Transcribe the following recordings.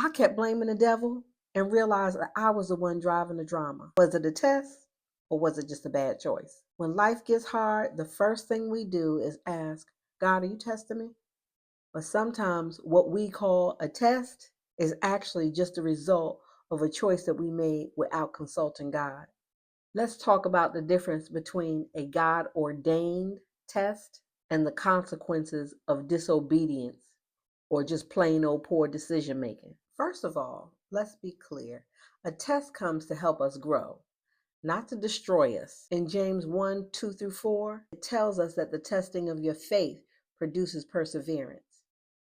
I kept blaming the devil and realized that I was the one driving the drama. Was it a test or was it just a bad choice? When life gets hard, the first thing we do is ask, God, are you testing me? But sometimes what we call a test is actually just a result of a choice that we made without consulting God. Let's talk about the difference between a God ordained test and the consequences of disobedience or just plain old poor decision making. First of all, let's be clear. A test comes to help us grow, not to destroy us. In James 1 2 through 4, it tells us that the testing of your faith produces perseverance.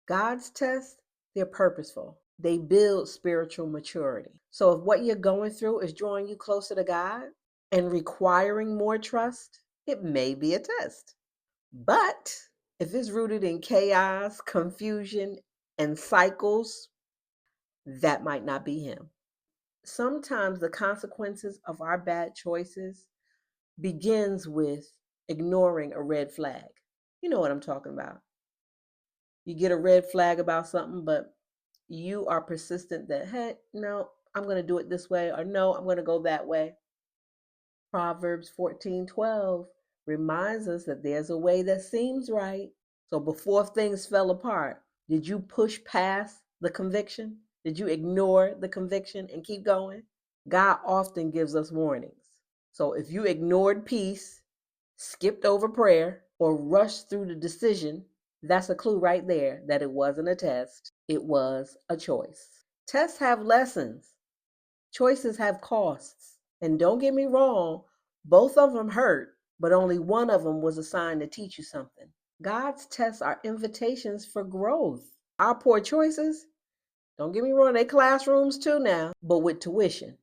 God's tests, they're purposeful. They build spiritual maturity. So if what you're going through is drawing you closer to God and requiring more trust, it may be a test. But if it's rooted in chaos, confusion, and cycles, that might not be Him. Sometimes the consequences of our bad choices begins with ignoring a red flag. You know what I'm talking about. You get a red flag about something, but you are persistent that, hey, no, I'm going to do it this way, or no, I'm going to go that way. Proverbs 14:12 reminds us that there's a way that seems right. So before things fell apart, did you push past the conviction? Did you ignore the conviction and keep going? God often gives us warnings. So if you ignored peace, skipped over prayer, or rushed through the decision, that's a clue right there that it wasn't a test, it was a choice. Tests have lessons, choices have costs. And don't get me wrong, both of them hurt, but only one of them was assigned to teach you something. God's tests are invitations for growth. Our poor choices, don't get me wrong, they classrooms too now, but with tuition.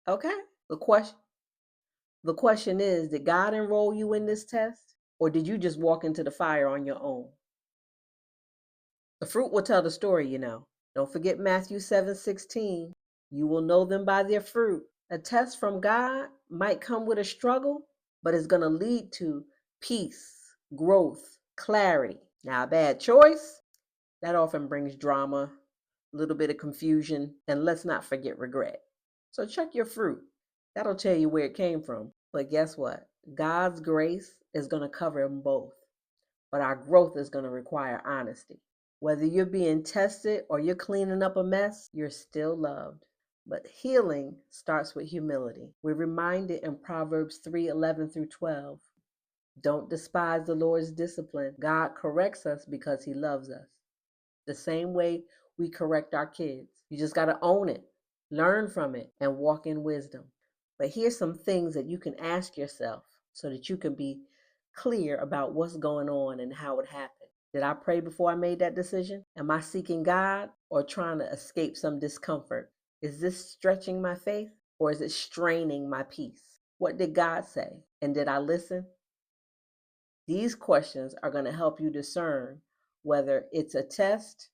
Okay? The question the question is, did God enroll you in this test? Or did you just walk into the fire on your own? The fruit will tell the story, you know. Don't forget Matthew 7:16. You will know them by their fruit. A test from God might come with a struggle, but it's going to lead to peace, growth, clarity. Now, a bad choice, that often brings drama, a little bit of confusion, and let's not forget regret. So check your fruit. That'll tell you where it came from. But guess what? God's grace is going to cover them both. But our growth is going to require honesty. Whether you're being tested or you're cleaning up a mess, you're still loved. But healing starts with humility. We're reminded in Proverbs 3:11 through 12. Don't despise the Lord's discipline. God corrects us because He loves us. The same way we correct our kids. You just got to own it, learn from it, and walk in wisdom. But here's some things that you can ask yourself so that you can be clear about what's going on and how it happened. Did I pray before I made that decision? Am I seeking God or trying to escape some discomfort? Is this stretching my faith or is it straining my peace? What did God say? And did I listen? These questions are going to help you discern whether it's a test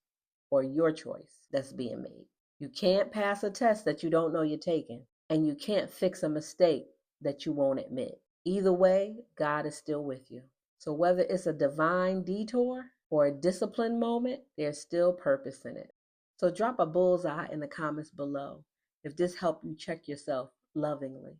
or your choice that's being made. You can't pass a test that you don't know you're taking, and you can't fix a mistake that you won't admit. Either way, God is still with you. So whether it's a divine detour or a discipline moment, there's still purpose in it. So drop a bullseye in the comments below if this helped you check yourself lovingly.